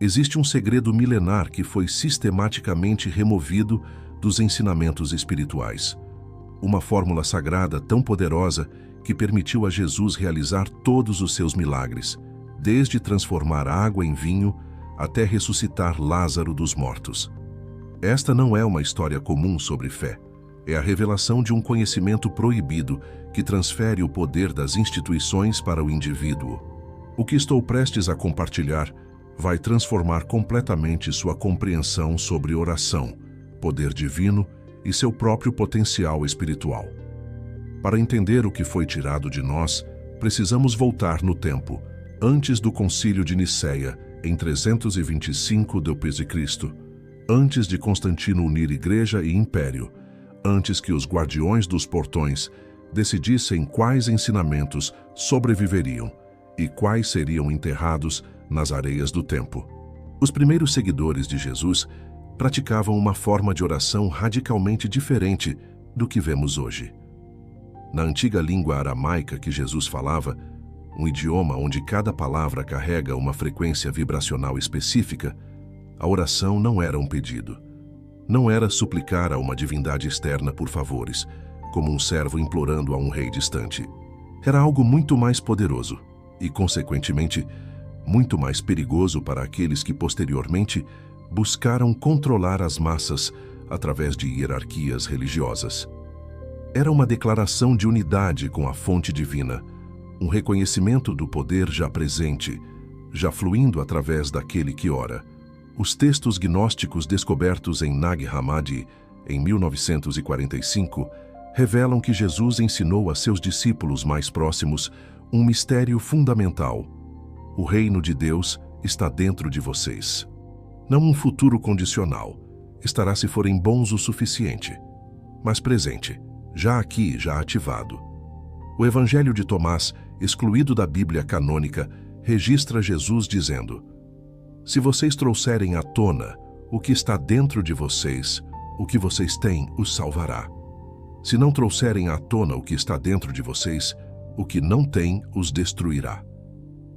Existe um segredo milenar que foi sistematicamente removido dos ensinamentos espirituais. Uma fórmula sagrada tão poderosa que permitiu a Jesus realizar todos os seus milagres, desde transformar água em vinho até ressuscitar Lázaro dos mortos. Esta não é uma história comum sobre fé. É a revelação de um conhecimento proibido que transfere o poder das instituições para o indivíduo. O que estou prestes a compartilhar vai transformar completamente sua compreensão sobre oração, poder divino e seu próprio potencial espiritual. Para entender o que foi tirado de nós, precisamos voltar no tempo, antes do Concílio de Nicéia, em 325 d.C., antes de Constantino unir igreja e império, antes que os guardiões dos portões decidissem quais ensinamentos sobreviveriam e quais seriam enterrados nas areias do tempo. Os primeiros seguidores de Jesus praticavam uma forma de oração radicalmente diferente do que vemos hoje. Na antiga língua aramaica que Jesus falava, um idioma onde cada palavra carrega uma frequência vibracional específica, a oração não era um pedido. Não era suplicar a uma divindade externa por favores, como um servo implorando a um rei distante. Era algo muito mais poderoso e, consequentemente, muito mais perigoso para aqueles que posteriormente buscaram controlar as massas através de hierarquias religiosas. Era uma declaração de unidade com a fonte divina, um reconhecimento do poder já presente, já fluindo através daquele que ora. Os textos gnósticos descobertos em Nag Hammadi, em 1945, revelam que Jesus ensinou a seus discípulos mais próximos um mistério fundamental. O reino de Deus está dentro de vocês. Não um futuro condicional, estará se forem bons o suficiente, mas presente, já aqui, já ativado. O Evangelho de Tomás, excluído da Bíblia canônica, registra Jesus dizendo: se vocês trouxerem à tona o que está dentro de vocês, o que vocês têm os salvará. Se não trouxerem à tona o que está dentro de vocês, o que não têm os destruirá.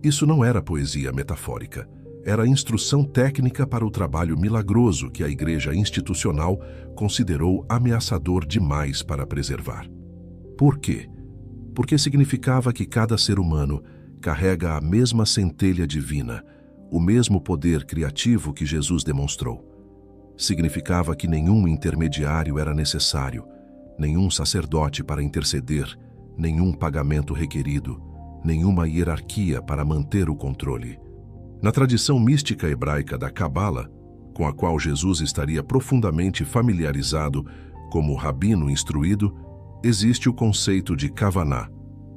Isso não era poesia metafórica, era instrução técnica para o trabalho milagroso que a Igreja institucional considerou ameaçador demais para preservar. Por quê? Porque significava que cada ser humano carrega a mesma centelha divina, o mesmo poder criativo que Jesus demonstrou. Significava que nenhum intermediário era necessário, nenhum sacerdote para interceder, nenhum pagamento requerido, nenhuma hierarquia para manter o controle. Na tradição mística hebraica da Cabala, com a qual Jesus estaria profundamente familiarizado como rabino instruído, existe o conceito de Kavaná,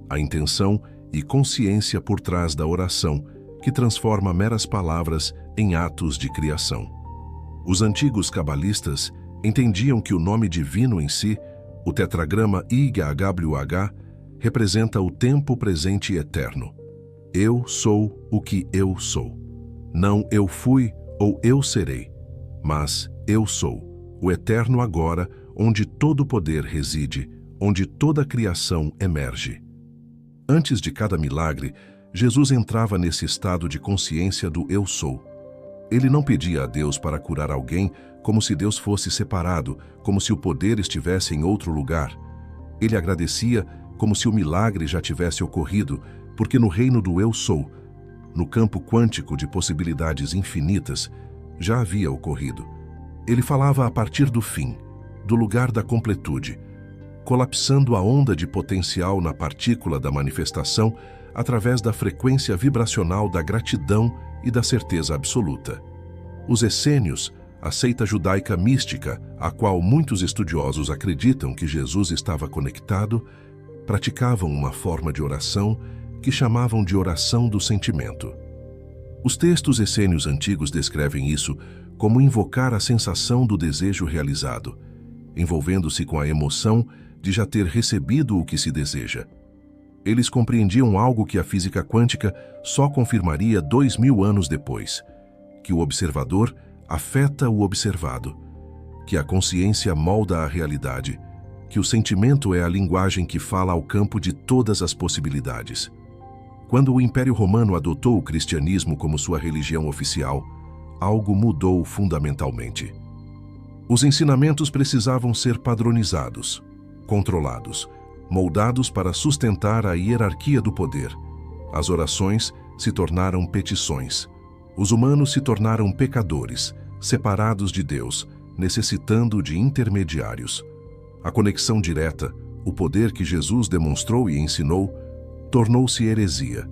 a intenção e consciência por trás da oração, que transforma meras palavras em atos de criação. Os antigos cabalistas entendiam que o nome divino em si, o tetragrama YHWH, representa o tempo presente e eterno. Eu sou o que eu sou. Não eu fui ou eu serei, mas eu sou, o eterno agora, onde todo poder reside, onde toda criação emerge. Antes de cada milagre, Jesus entrava nesse estado de consciência do eu sou. Ele não pedia a Deus para curar alguém como se Deus fosse separado, como se o poder estivesse em outro lugar. Ele agradecia como se o milagre já tivesse ocorrido, porque no reino do eu sou, no campo quântico de possibilidades infinitas, já havia ocorrido. Ele falava a partir do fim, do lugar da completude, colapsando a onda de potencial na partícula da manifestação através da frequência vibracional da gratidão e da certeza absoluta. Os essênios, a seita judaica mística, a qual muitos estudiosos acreditam que Jesus estava conectado, praticavam uma forma de oração que chamavam de oração do sentimento. Os textos essênios antigos descrevem isso como invocar a sensação do desejo realizado, envolvendo-se com a emoção de já ter recebido o que se deseja. Eles compreendiam algo que a física quântica só confirmaria 2000 anos depois, que o observador afeta o observado, que a consciência molda a realidade, que o sentimento é a linguagem que fala ao campo de todas as possibilidades. Quando o Império Romano adotou o cristianismo como sua religião oficial, algo mudou fundamentalmente. Os ensinamentos precisavam ser padronizados, controlados, moldados para sustentar a hierarquia do poder. As orações se tornaram petições. Os humanos se tornaram pecadores, separados de Deus, necessitando de intermediários. A conexão direta, o poder que Jesus demonstrou e ensinou, tornou-se heresia.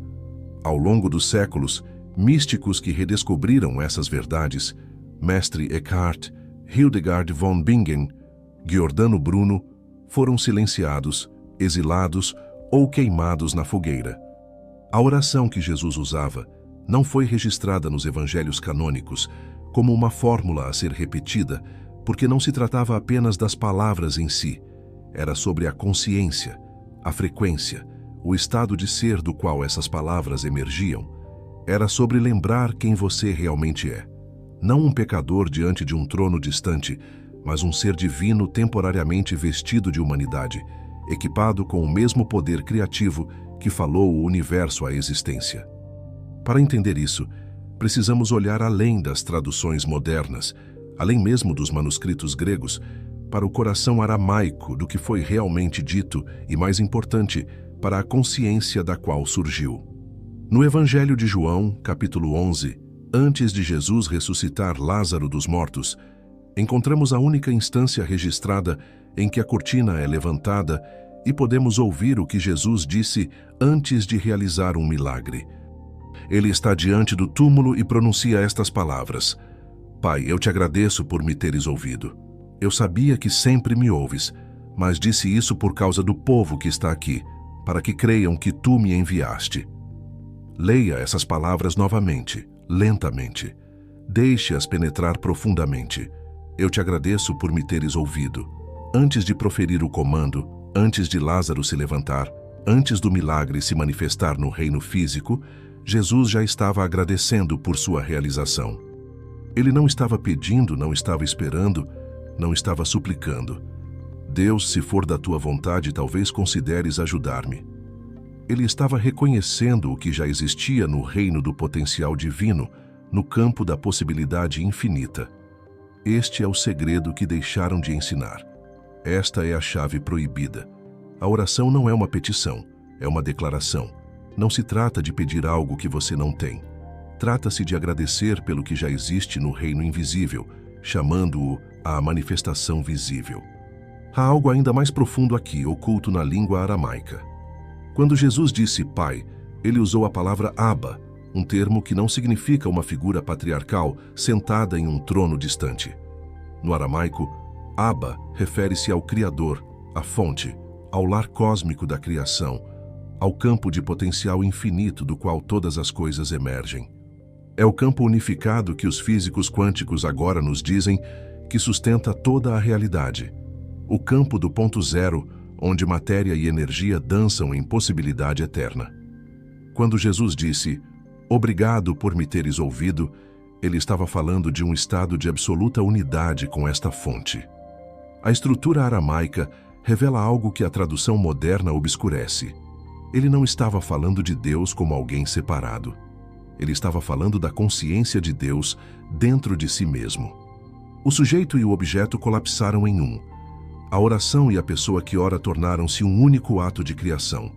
Ao longo dos séculos, místicos que redescobriram essas verdades, Mestre Eckhart, Hildegard von Bingen, Giordano Bruno, foram silenciados, exilados ou queimados na fogueira. A oração que Jesus usava não foi registrada nos evangelhos canônicos como uma fórmula a ser repetida, porque não se tratava apenas das palavras em si. Era sobre a consciência, a frequência, o estado de ser do qual essas palavras emergiam. Era sobre lembrar quem você realmente é. Não um pecador diante de um trono distante, mas um ser divino temporariamente vestido de humanidade, equipado com o mesmo poder criativo que falou o universo à existência. Para entender isso, precisamos olhar além das traduções modernas, além mesmo dos manuscritos gregos, para o coração aramaico do que foi realmente dito e, mais importante, para a consciência da qual surgiu. No Evangelho de João, capítulo 11, antes de Jesus ressuscitar Lázaro dos mortos, encontramos a única instância registrada em que a cortina é levantada e podemos ouvir o que Jesus disse antes de realizar um milagre. Ele está diante do túmulo e pronuncia estas palavras: Pai, eu te agradeço por me teres ouvido. Eu sabia que sempre me ouves, mas disse isso por causa do povo que está aqui, para que creiam que tu me enviaste. Leia essas palavras novamente, lentamente. Deixe-as penetrar profundamente. Eu te agradeço por me teres ouvido. Antes de proferir o comando, antes de Lázaro se levantar, antes do milagre se manifestar no reino físico, Jesus já estava agradecendo por sua realização. Ele não estava pedindo, não estava esperando, não estava suplicando. Deus, se for da tua vontade, talvez consideres ajudar-me. Ele estava reconhecendo o que já existia no reino do potencial divino, no campo da possibilidade infinita. Este é o segredo que deixaram de ensinar. Esta é a chave proibida. A oração não é uma petição, é uma declaração. Não se trata de pedir algo que você não tem. Trata-se de agradecer pelo que já existe no reino invisível, chamando-o à manifestação visível. Há algo ainda mais profundo aqui, oculto na língua aramaica. Quando Jesus disse Pai, ele usou a palavra Abba, um termo que não significa uma figura patriarcal sentada em um trono distante. No aramaico, Abba refere-se ao Criador, à fonte, ao lar cósmico da criação, ao campo de potencial infinito do qual todas as coisas emergem. É o campo unificado que os físicos quânticos agora nos dizem que sustenta toda a realidade. O campo do ponto zero, onde matéria e energia dançam em possibilidade eterna. Quando Jesus disse, obrigado por me teres ouvido, ele estava falando de um estado de absoluta unidade com esta fonte. A estrutura aramaica revela algo que a tradução moderna obscurece. Ele não estava falando de Deus como alguém separado. Ele estava falando da consciência de Deus dentro de si mesmo. O sujeito e o objeto colapsaram em um. A oração e a pessoa que ora tornaram-se um único ato de criação.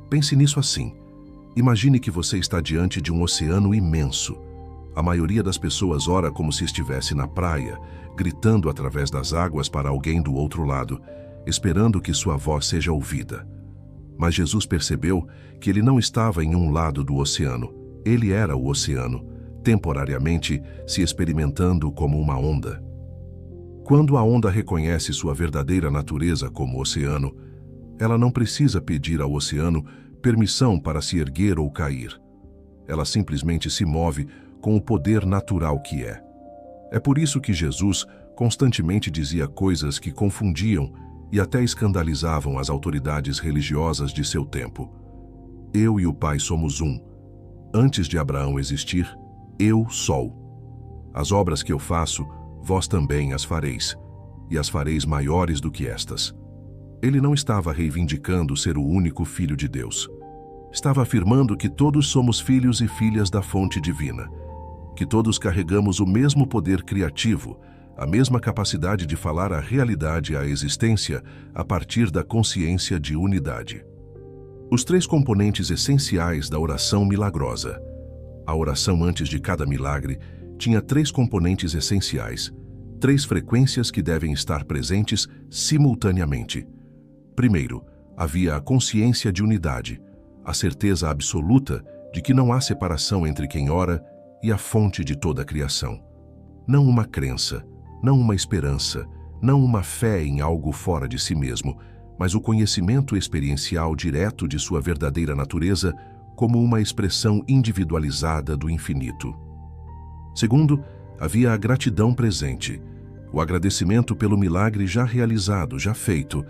Pense nisso assim. Imagine que você está diante de um oceano imenso. A maioria das pessoas ora como se estivesse na praia, gritando através das águas para alguém do outro lado, esperando que sua voz seja ouvida. Mas Jesus percebeu que ele não estava em um lado do oceano. Ele era o oceano, temporariamente se experimentando como uma onda. Quando a onda reconhece sua verdadeira natureza como oceano, ela não precisa pedir ao oceano permissão para se erguer ou cair. Ela simplesmente se move com o poder natural que é. É por isso que Jesus constantemente dizia coisas que confundiam e até escandalizavam as autoridades religiosas de seu tempo. Eu e o Pai somos um. Antes de Abraão existir, eu sou. As obras que eu faço, vós também as fareis, e as fareis maiores do que estas. Ele não estava reivindicando ser o único filho de Deus. Estava afirmando que todos somos filhos e filhas da fonte divina, que todos carregamos o mesmo poder criativo, a mesma capacidade de falar a realidade à existência a partir da consciência de unidade. Os 3 componentes essenciais da oração milagrosa. A oração antes de cada milagre tinha 3 componentes essenciais, 3 frequências que devem estar presentes simultaneamente. Primeiro, havia a consciência de unidade, a certeza absoluta de que não há separação entre quem ora e a fonte de toda a criação. Não uma crença, não uma esperança, não uma fé em algo fora de si mesmo, mas o conhecimento experiencial direto de sua verdadeira natureza como uma expressão individualizada do infinito. Segundo, havia a gratidão presente, o agradecimento pelo milagre já realizado, já feito,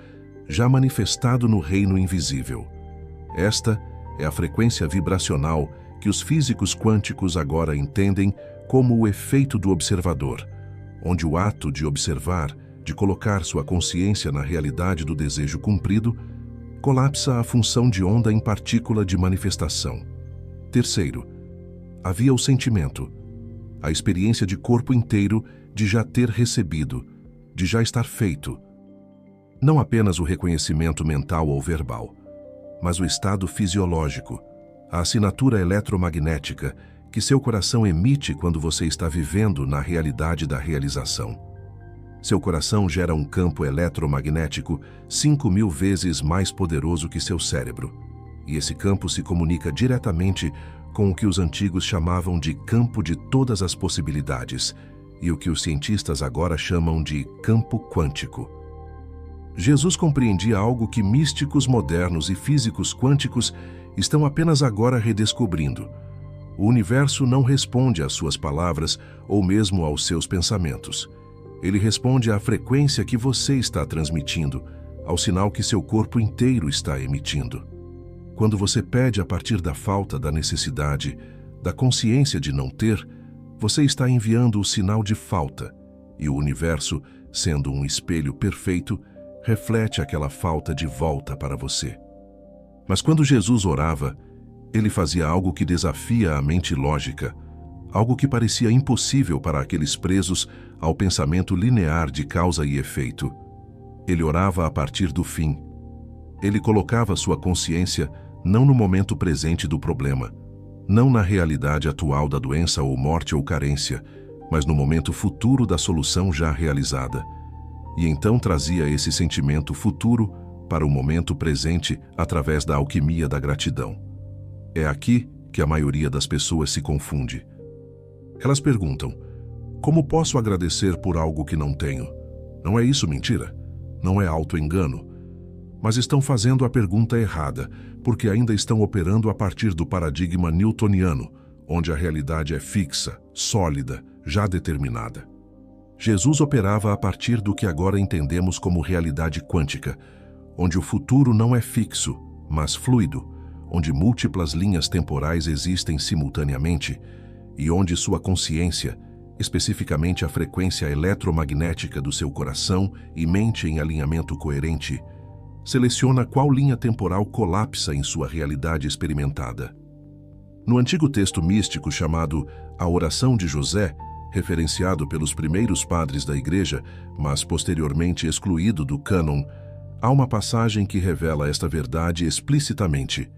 já manifestado no reino invisível. Esta é a frequência vibracional que os físicos quânticos agora entendem como o efeito do observador, onde o ato de observar, de colocar sua consciência na realidade do desejo cumprido, colapsa a função de onda em partícula de manifestação. Terceiro, havia o sentimento, a experiência de corpo inteiro de já ter recebido, de já estar feito. Não apenas o reconhecimento mental ou verbal, mas o estado fisiológico, a assinatura eletromagnética que seu coração emite quando você está vivendo na realidade da realização. Seu coração gera um campo eletromagnético 5.000 vezes mais poderoso que seu cérebro, e esse campo se comunica diretamente com o que os antigos chamavam de campo de todas as possibilidades e o que os cientistas agora chamam de campo quântico. Jesus compreendia algo que místicos modernos e físicos quânticos estão apenas agora redescobrindo. O universo não responde às suas palavras ou mesmo aos seus pensamentos. Ele responde à frequência que você está transmitindo, ao sinal que seu corpo inteiro está emitindo. Quando você pede a partir da falta da necessidade, da consciência de não ter, você está enviando o sinal de falta, e o universo, sendo um espelho perfeito, reflete aquela falta de volta para você. Mas quando Jesus orava, ele fazia algo que desafia a mente lógica, algo que parecia impossível para aqueles presos ao pensamento linear de causa e efeito. Ele orava a partir do fim. Ele colocava sua consciência não no momento presente do problema, não na realidade atual da doença ou morte ou carência, mas no momento futuro da solução já realizada. E então trazia esse sentimento futuro para o momento presente através da alquimia da gratidão. É aqui que a maioria das pessoas se confunde. Elas perguntam: como posso agradecer por algo que não tenho? Não é isso mentira? Não é auto-engano? Mas estão fazendo a pergunta errada, porque ainda estão operando a partir do paradigma newtoniano, onde a realidade é fixa, sólida, já determinada. Jesus operava a partir do que agora entendemos como realidade quântica, onde o futuro não é fixo, mas fluido, onde múltiplas linhas temporais existem simultaneamente e onde sua consciência, especificamente a frequência eletromagnética do seu coração e mente em alinhamento coerente, seleciona qual linha temporal colapsa em sua realidade experimentada. No antigo texto místico chamado A Oração de José, referenciado pelos primeiros padres da Igreja, mas posteriormente excluído do cânon, há uma passagem que revela esta verdade explicitamente.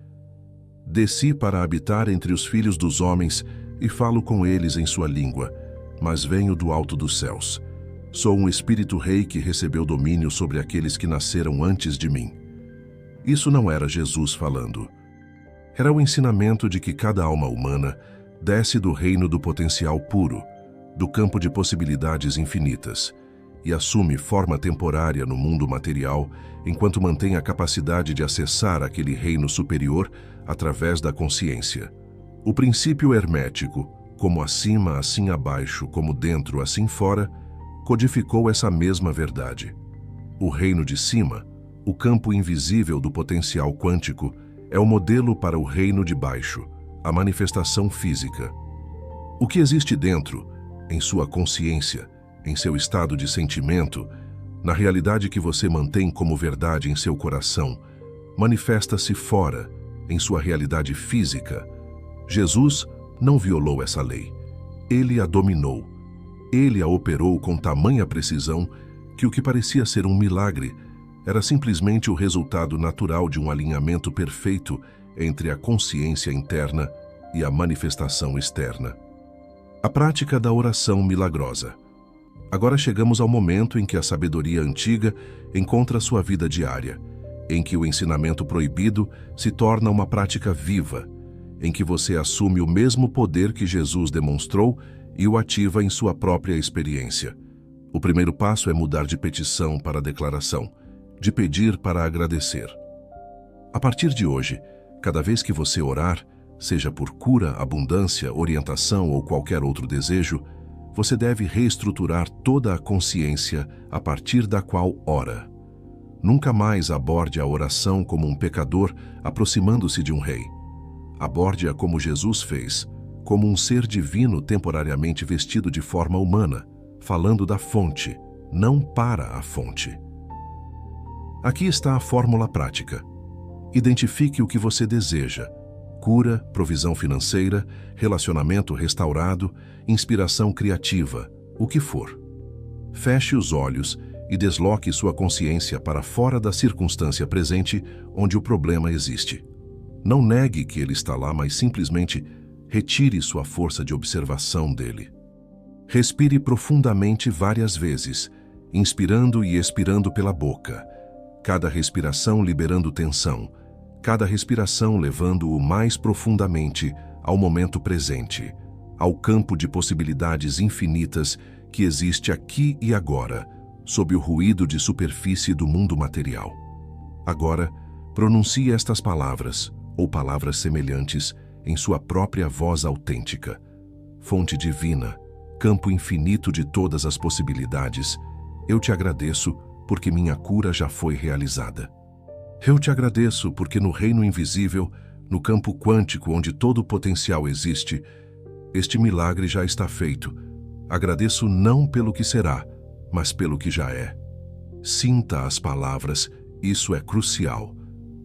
Desci para habitar entre os filhos dos homens e falo com eles em sua língua, mas venho do alto dos céus. Sou um espírito rei que recebeu domínio sobre aqueles que nasceram antes de mim. Isso não era Jesus falando. Era o ensinamento de que cada alma humana desce do reino do potencial puro, do campo de possibilidades infinitas, e assume forma temporária no mundo material, enquanto mantém a capacidade de acessar aquele reino superior através da consciência. O princípio hermético, como acima, assim abaixo, como dentro, assim fora, codificou essa mesma verdade. O reino de cima, o campo invisível do potencial quântico, é o modelo para o reino de baixo, a manifestação física. O que existe dentro, em sua consciência, em seu estado de sentimento, na realidade que você mantém como verdade em seu coração, manifesta-se fora, em sua realidade física. Jesus não violou essa lei. Ele a dominou. Ele a operou com tamanha precisão que o que parecia ser um milagre era simplesmente o resultado natural de um alinhamento perfeito entre a consciência interna e a manifestação externa. A prática da oração milagrosa. Agora chegamos ao momento em que a sabedoria antiga encontra sua vida diária, em que o ensinamento proibido se torna uma prática viva, em que você assume o mesmo poder que Jesus demonstrou e o ativa em sua própria experiência. O primeiro passo é mudar de petição para declaração, de pedir para agradecer. A partir de hoje, cada vez que você orar, seja por cura, abundância, orientação ou qualquer outro desejo, você deve reestruturar toda a consciência a partir da qual ora. Nunca mais aborde a oração como um pecador aproximando-se de um rei. Aborde-a como Jesus fez, como um ser divino temporariamente vestido de forma humana, falando da fonte, não para a fonte. Aqui está a fórmula prática. Identifique o que você deseja: cura, provisão financeira, relacionamento restaurado, inspiração criativa, o que for. Feche os olhos e desloque sua consciência para fora da circunstância presente onde o problema existe. Não negue que ele está lá, mas simplesmente retire sua força de observação dele. Respire profundamente várias vezes, inspirando e expirando pela boca, cada respiração liberando tensão, cada respiração levando-o mais profundamente ao momento presente, ao campo de possibilidades infinitas que existe aqui e agora, sob o ruído de superfície do mundo material. Agora, pronuncie estas palavras, ou palavras semelhantes, em sua própria voz autêntica. Fonte divina, campo infinito de todas as possibilidades, eu te agradeço porque minha cura já foi realizada. Eu te agradeço porque no reino invisível, no campo quântico onde todo o potencial existe, este milagre já está feito. Agradeço não pelo que será, mas pelo que já é. Sinta as palavras, isso é crucial.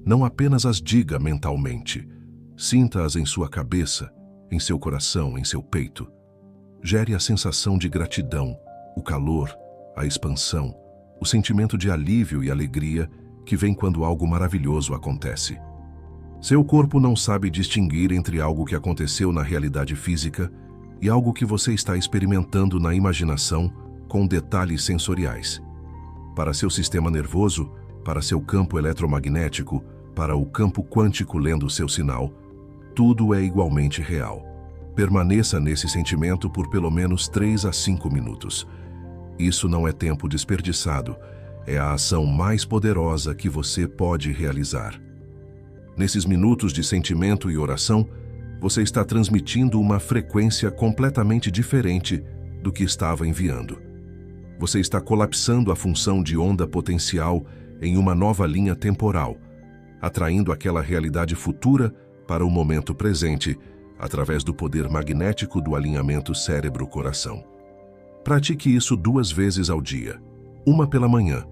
Não apenas as diga mentalmente. Sinta-as em sua cabeça, em seu coração, em seu peito. Gere a sensação de gratidão, o calor, a expansão, o sentimento de alívio e alegria que vem quando algo maravilhoso acontece. Seu corpo não sabe distinguir entre algo que aconteceu na realidade física e algo que você está experimentando na imaginação com detalhes sensoriais. Para seu sistema nervoso, para seu campo eletromagnético, para o campo quântico lendo seu sinal, tudo é igualmente real. Permaneça nesse sentimento por pelo menos 3 a 5 minutos. Isso não é tempo desperdiçado, é a ação mais poderosa que você pode realizar. Nesses minutos de sentimento e oração, você está transmitindo uma frequência completamente diferente do que estava enviando. Você está colapsando a função de onda potencial em uma nova linha temporal, atraindo aquela realidade futura para o momento presente, através do poder magnético do alinhamento cérebro-coração. Pratique isso 2 vezes ao dia, uma pela manhã,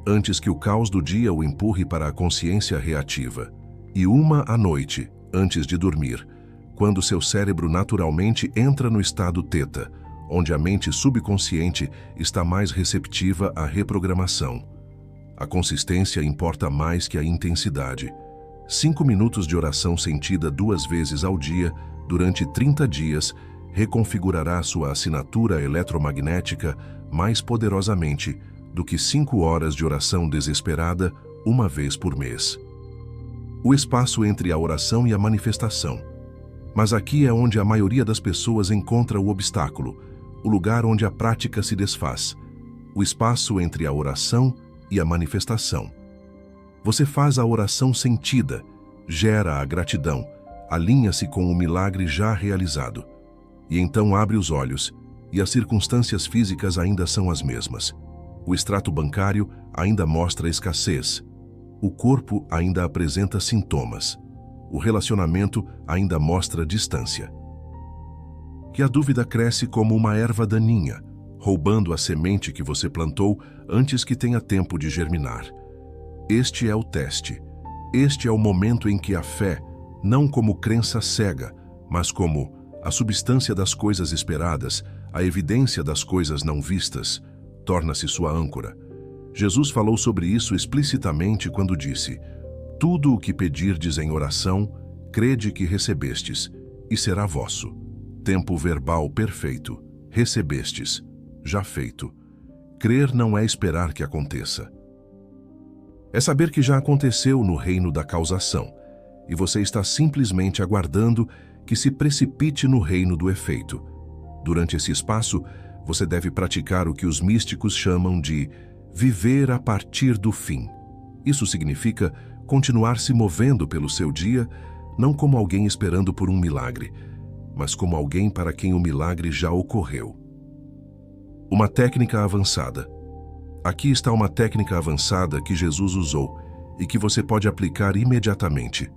antes que o caos do dia o empurre para a consciência reativa, e uma à noite, antes de dormir, quando seu cérebro naturalmente entra no estado teta, onde a mente subconsciente está mais receptiva à reprogramação. A consistência importa mais que a intensidade. 5 minutos de oração sentida 2 vezes ao dia, durante 30 dias, reconfigurará sua assinatura eletromagnética mais poderosamente do que 5 horas de oração desesperada uma vez por mês. O espaço entre a oração e a manifestação. Mas aqui é onde a maioria das pessoas encontra o obstáculo, o lugar onde a prática se desfaz. O espaço entre a oração e a manifestação. Você faz a oração sentida, gera a gratidão, alinha-se com o milagre já realizado. E então abre os olhos, e as circunstâncias físicas ainda são as mesmas. O extrato bancário ainda mostra escassez. O corpo ainda apresenta sintomas. O relacionamento ainda mostra distância. Que a dúvida cresce como uma erva daninha, roubando a semente que você plantou antes que tenha tempo de germinar. Este é o teste. Este é o momento em que a fé, não como crença cega, mas como a substância das coisas esperadas, a evidência das coisas não vistas, torna-se sua âncora. Jesus falou sobre isso explicitamente quando disse: tudo o que pedirdes em oração, crede que recebestes, e será vosso. Tempo verbal perfeito. Recebestes. Já feito. Crer não é esperar que aconteça. É saber que já aconteceu no reino da causação, e você está simplesmente aguardando que se precipite no reino do efeito. Durante esse espaço, você deve praticar o que os místicos chamam de viver a partir do fim. Isso significa continuar se movendo pelo seu dia, não como alguém esperando por um milagre, mas como alguém para quem o milagre já ocorreu. Uma técnica avançada. Aqui está uma técnica avançada que Jesus usou e que você pode aplicar imediatamente.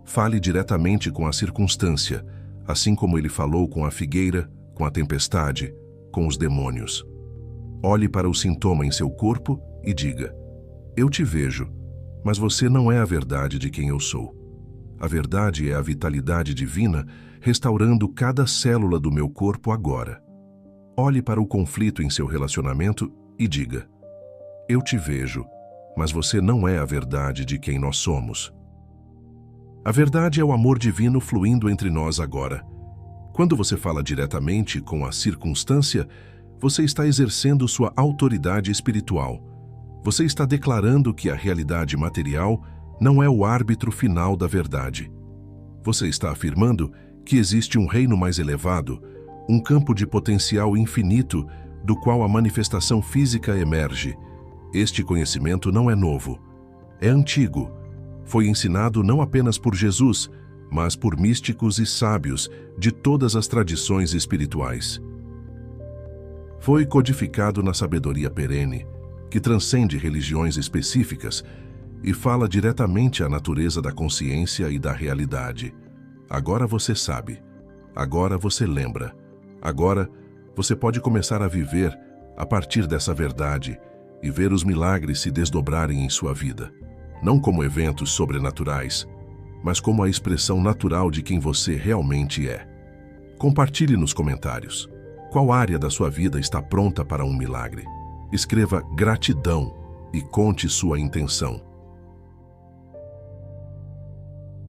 Fale diretamente com a circunstância, assim como ele falou com a figueira, com a tempestade, com os demônios. Olhe para o sintoma em seu corpo e diga: eu te vejo, mas você não é a verdade de quem eu sou. A verdade é a vitalidade divina restaurando cada célula do meu corpo agora. Olhe para o conflito em seu relacionamento e diga: eu te vejo, mas você não é a verdade de quem nós somos. A verdade é o amor divino fluindo entre nós agora. Quando você fala diretamente com a circunstância, você está exercendo sua autoridade espiritual. Você está declarando que a realidade material não é o árbitro final da verdade. Você está afirmando que existe um reino mais elevado, um campo de potencial infinito do qual a manifestação física emerge. Este conhecimento não é novo, é antigo. Foi ensinado não apenas por Jesus, mas por místicos e sábios de todas as tradições espirituais. Foi codificado na sabedoria perene, que transcende religiões específicas e fala diretamente à natureza da consciência e da realidade. Agora você sabe. Agora você lembra. Agora você pode começar a viver a partir dessa verdade e ver os milagres se desdobrarem em sua vida. Não como eventos sobrenaturais, mas como a expressão natural de quem você realmente é. Compartilhe nos comentários. Qual área da sua vida está pronta para um milagre? Escreva gratidão e conte sua intenção.